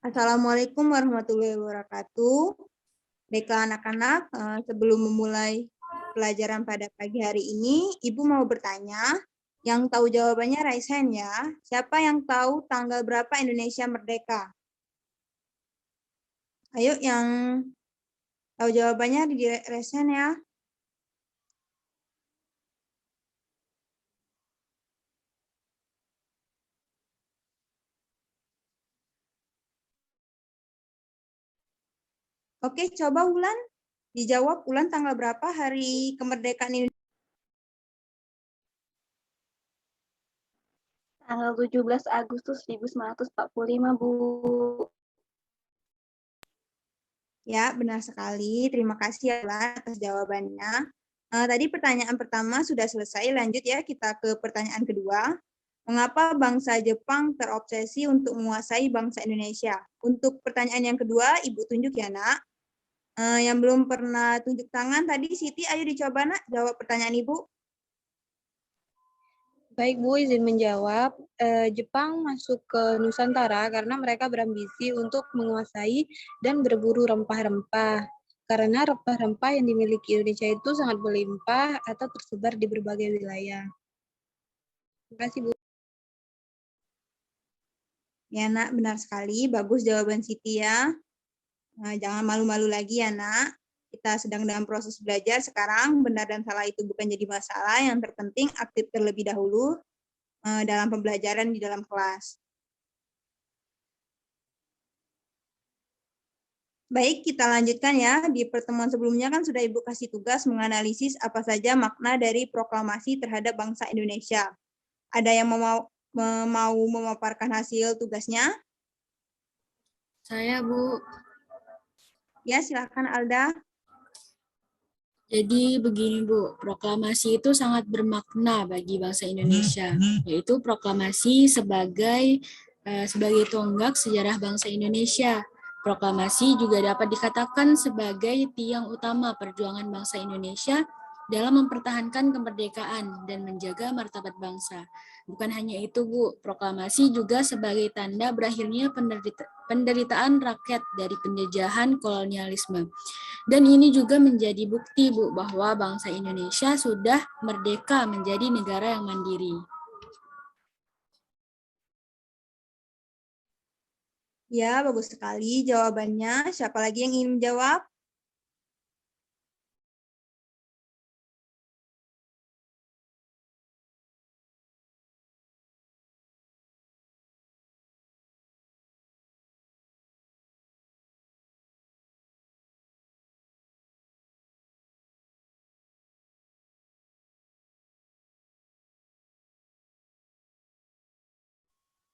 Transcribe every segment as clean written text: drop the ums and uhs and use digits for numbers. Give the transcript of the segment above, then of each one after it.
Assalamualaikum warahmatullahi wabarakatuh. Baiklah anak-anak, sebelum memulai pelajaran pada pagi hari ini, Ibu mau bertanya. Yang tahu jawabannya raise hand ya. Siapa yang tahu tanggal berapa Indonesia merdeka? Ayo yang tahu jawabannya di raise hand ya. Oke, coba Ulan. Dijawab Ulan tanggal berapa hari kemerdekaan Indonesia? Tanggal 17 Agustus 1945, Bu. Ya, benar sekali. Terima kasih ya Ulan atas jawabannya. Tadi pertanyaan pertama sudah selesai. Lanjut ya kita ke pertanyaan kedua. Mengapa bangsa Jepang terobsesi untuk menguasai bangsa Indonesia? Untuk pertanyaan yang kedua, Ibu tunjuk ya, Nak. Yang belum pernah tunjuk tangan tadi, Siti, ayo dicoba, Nak, jawab pertanyaan Ibu. Baik Bu, izin menjawab. Jepang masuk ke Nusantara karena mereka berambisi untuk menguasai dan berburu rempah-rempah. Karena rempah-rempah yang dimiliki Indonesia itu sangat berlimpah atau tersebar di berbagai wilayah. Terima kasih Bu. Ya, Nak, benar sekali. Bagus jawaban Siti ya. Jangan malu-malu lagi ya, Nak. Kita sedang dalam proses belajar sekarang. Benar dan salah itu bukan jadi masalah. Yang terpenting aktif terlebih dahulu dalam pembelajaran di dalam kelas. Baik, kita lanjutkan ya. Di pertemuan sebelumnya kan sudah Ibu kasih tugas menganalisis apa saja makna dari proklamasi terhadap bangsa Indonesia. Ada yang mau memaparkan hasil tugasnya? Saya, Bu. Ya, silakan Alda. Jadi begini Bu, proklamasi itu sangat bermakna bagi bangsa Indonesia, yaitu proklamasi sebagai tonggak sejarah bangsa Indonesia. Proklamasi juga dapat dikatakan sebagai tiang utama perjuangan bangsa Indonesia dalam mempertahankan kemerdekaan dan menjaga martabat bangsa. Bukan hanya itu Bu, proklamasi juga sebagai tanda berakhirnya penderitaan rakyat dari penjajahan kolonialisme. Dan ini juga menjadi bukti, Bu, bahwa bangsa Indonesia sudah merdeka menjadi negara yang mandiri. Ya, bagus sekali jawabannya. Siapa lagi yang ingin menjawab?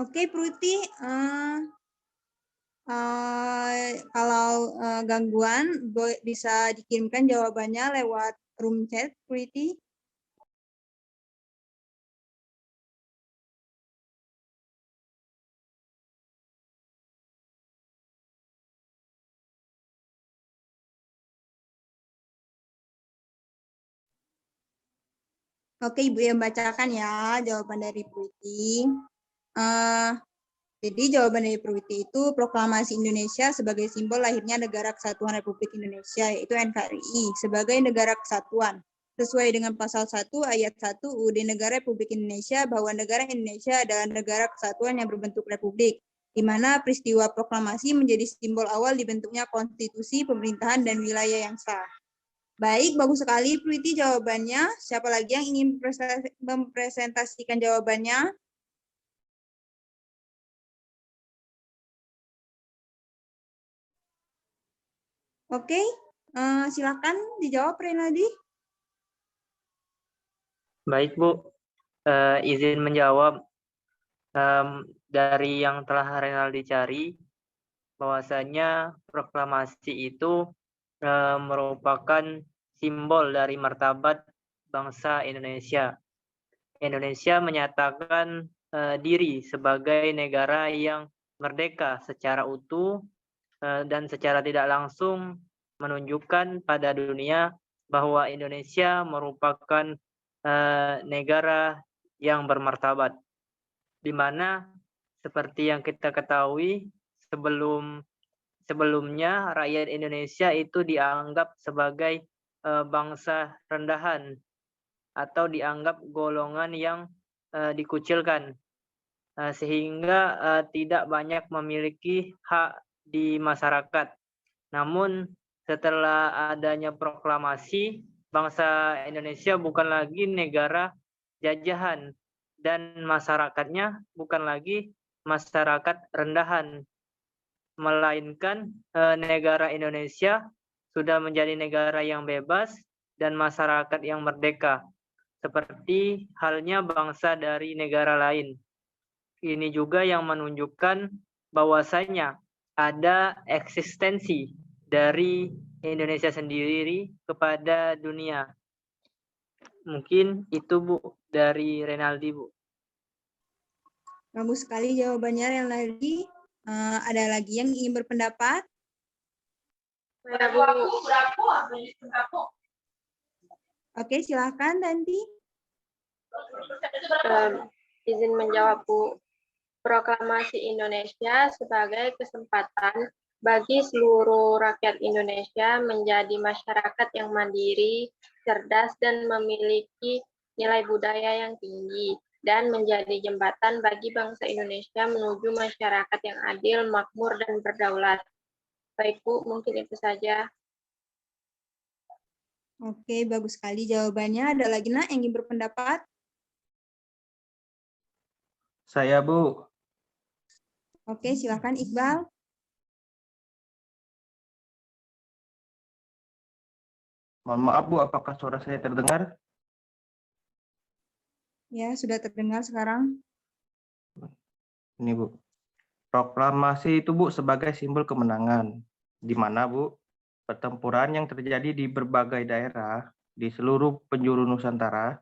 Oke, Pruti. Kalau gangguan, bisa dikirimkan jawabannya lewat room chat, Pruti. Oke, Ibu yang bacakan ya jawaban dari Pruti. Jadi jawaban dari Pruti itu proklamasi Indonesia sebagai simbol lahirnya Negara Kesatuan Republik Indonesia, yaitu NKRI, sebagai negara kesatuan. Sesuai dengan pasal 1 ayat 1 UUD Negara Republik Indonesia bahwa negara Indonesia adalah negara kesatuan yang berbentuk republik, di mana peristiwa proklamasi menjadi simbol awal dibentuknya konstitusi, pemerintahan, dan wilayah yang sah. Baik, bagus sekali Priti jawabannya. Siapa lagi yang ingin mempresentasikan jawabannya? Oke, silakan dijawab Renaldi. Baik Bu, izin menjawab dari yang telah Renaldi cari, bahwasanya proklamasi itu merupakan simbol dari martabat bangsa Indonesia. Indonesia menyatakan diri sebagai negara yang merdeka secara utuh dan secara tidak langsung menunjukkan pada dunia bahwa Indonesia merupakan negara yang bermartabat, di mana seperti yang kita ketahui sebelumnya rakyat Indonesia itu dianggap sebagai bangsa rendahan atau dianggap golongan yang dikucilkan, sehingga tidak banyak memiliki hak di masyarakat. Namun setelah adanya proklamasi, bangsa Indonesia bukan lagi negara jajahan dan masyarakatnya bukan lagi masyarakat rendahan, melainkan negara Indonesia sudah menjadi negara yang bebas dan masyarakat yang merdeka, seperti halnya bangsa dari negara lain. Ini juga yang menunjukkan bahwasanya ada eksistensi dari Indonesia sendiri kepada dunia. Mungkin itu Bu dari Renaldi Bu. Bagus sekali jawabannya Renaldi. Ada lagi yang ingin berpendapat? Oke, silakan Tanti. Izin menjawab Bu. Proklamasi Indonesia sebagai kesempatan bagi seluruh rakyat Indonesia menjadi masyarakat yang mandiri, cerdas, dan memiliki nilai budaya yang tinggi, dan menjadi jembatan bagi bangsa Indonesia menuju masyarakat yang adil, makmur, dan berdaulat. Baik Bu, mungkin itu saja. Oke, bagus sekali jawabannya. Ada lagi nak yang ingin berpendapat? Saya Bu. Oke, silakan Iqbal. Mohon maaf Bu, apakah suara saya terdengar? Ya, sudah terdengar sekarang. Ini Bu. Proklamasi itu Bu sebagai simbol kemenangan. Di mana Bu, pertempuran yang terjadi di berbagai daerah di seluruh penjuru Nusantara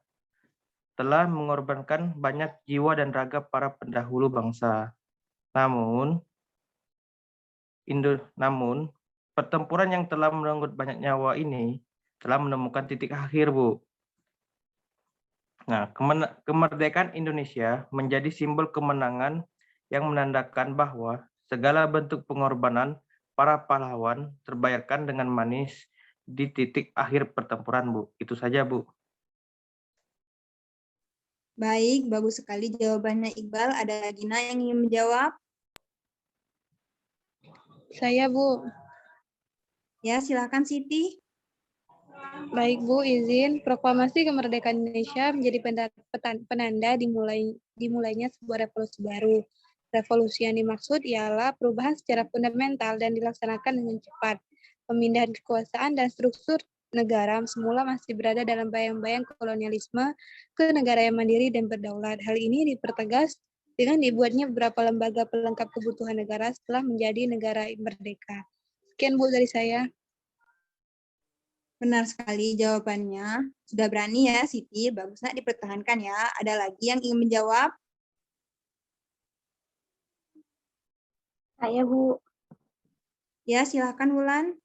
telah mengorbankan banyak jiwa dan raga para pendahulu bangsa. Namun, pertempuran yang telah merenggut banyak nyawa ini telah menemukan titik akhir, Bu. Nah, kemerdekaan Indonesia menjadi simbol kemenangan yang menandakan bahwa segala bentuk pengorbanan para pahlawan terbayarkan dengan manis di titik akhir pertempuran, Bu. Itu saja, Bu. Baik, bagus sekali jawabannya Iqbal. Ada lagi nak yang ingin menjawab? Saya, Bu. Ya, silakan Siti. Baik, Bu, izin. Proklamasi kemerdekaan Indonesia menjadi penanda dimulainya sebuah revolusi baru. Revolusi yang dimaksud ialah perubahan secara fundamental dan dilaksanakan dengan cepat. Pemindahan kekuasaan dan struktur negara semula masih berada dalam bayang-bayang kolonialisme ke negara yang mandiri dan berdaulat. Hal ini dipertegas dengan dibuatnya beberapa lembaga pelengkap kebutuhan negara setelah menjadi negara merdeka. Sekian, Bu, dari saya. Benar sekali jawabannya. Sudah berani ya, Siti. Bagus nak dipertahankan ya. Ada lagi yang ingin menjawab? Saya, Bu. Ya, silakan Wulan.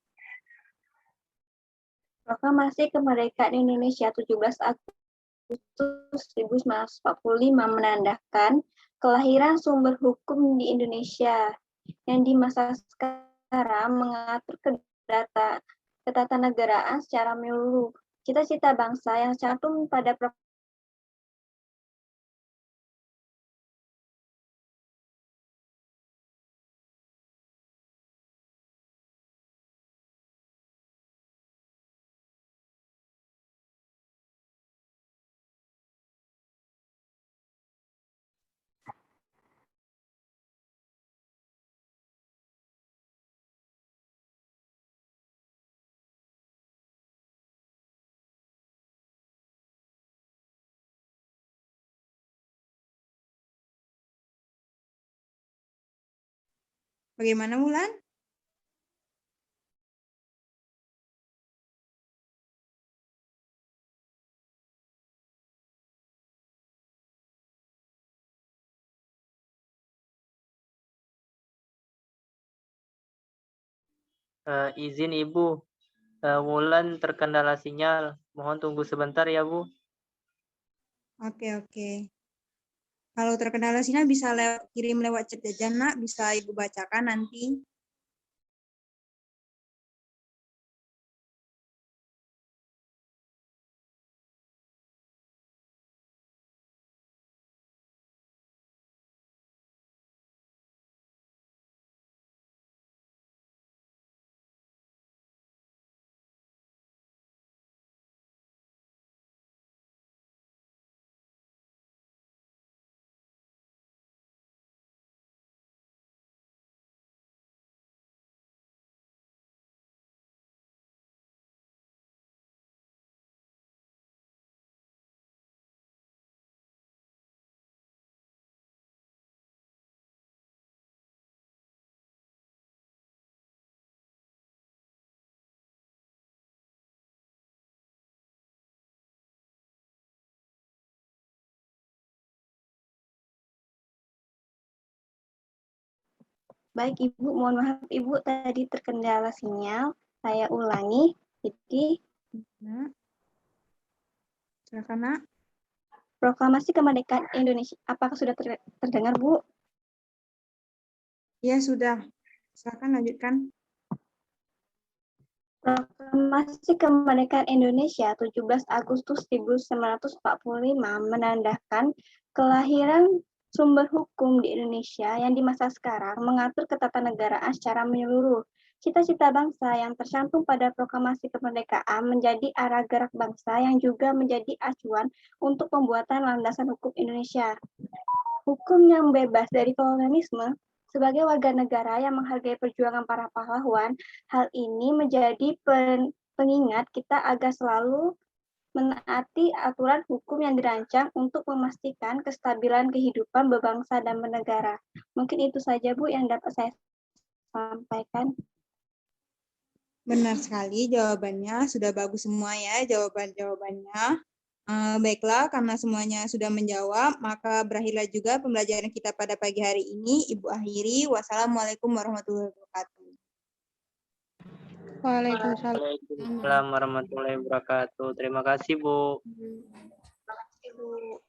Proklamasi Kemerdekaan Indonesia 17 Agustus 1945 menandakan kelahiran sumber hukum di Indonesia yang di masa sekarang mengatur ketatanegaraan secara menyeluruh. Cita-cita bangsa yang cantum pada Bagaimana Wulan? Izin Ibu, Wulan terkendala sinyal. Mohon tunggu sebentar ya Bu. Oke. Kalau terkendala sinyal bisa kirim lewat chat aja, Nak. Bisa Ibu bacakan nanti. Baik Ibu, mohon maaf Ibu tadi terkendala sinyal. Saya ulangi. Jadi, Nak. Silakan, Nak. Proklamasi Kemerdekaan Indonesia, apakah sudah terdengar Bu? Ya, sudah. Silakan lanjutkan. Proklamasi Kemerdekaan Indonesia 17 Agustus 1945 menandakan kelahiran sumber hukum di Indonesia yang di masa sekarang mengatur ketatanegaraan secara menyeluruh. Cita-cita bangsa yang tercantum pada proklamasi kemerdekaan menjadi arah gerak bangsa yang juga menjadi acuan untuk pembuatan landasan hukum Indonesia. Hukum yang bebas dari kolonialisme. Sebagai warga negara yang menghargai perjuangan para pahlawan, hal ini menjadi pengingat kita agar selalu menaati aturan hukum yang dirancang untuk memastikan kestabilan kehidupan berbangsa dan bernegara. Mungkin itu saja Bu yang dapat saya sampaikan. Benar sekali jawabannya. Sudah bagus semua ya jawaban-jawabannya. Baiklah, karena semuanya sudah menjawab, maka berakhirlah juga pembelajaran kita pada pagi hari ini. Ibu akhiri. Wassalamualaikum warahmatullahi wabarakatuh. Waalaikumsalam. Waalaikumsalam warahmatullahi wabarakatuh. Terima kasih, Bu. Ibu.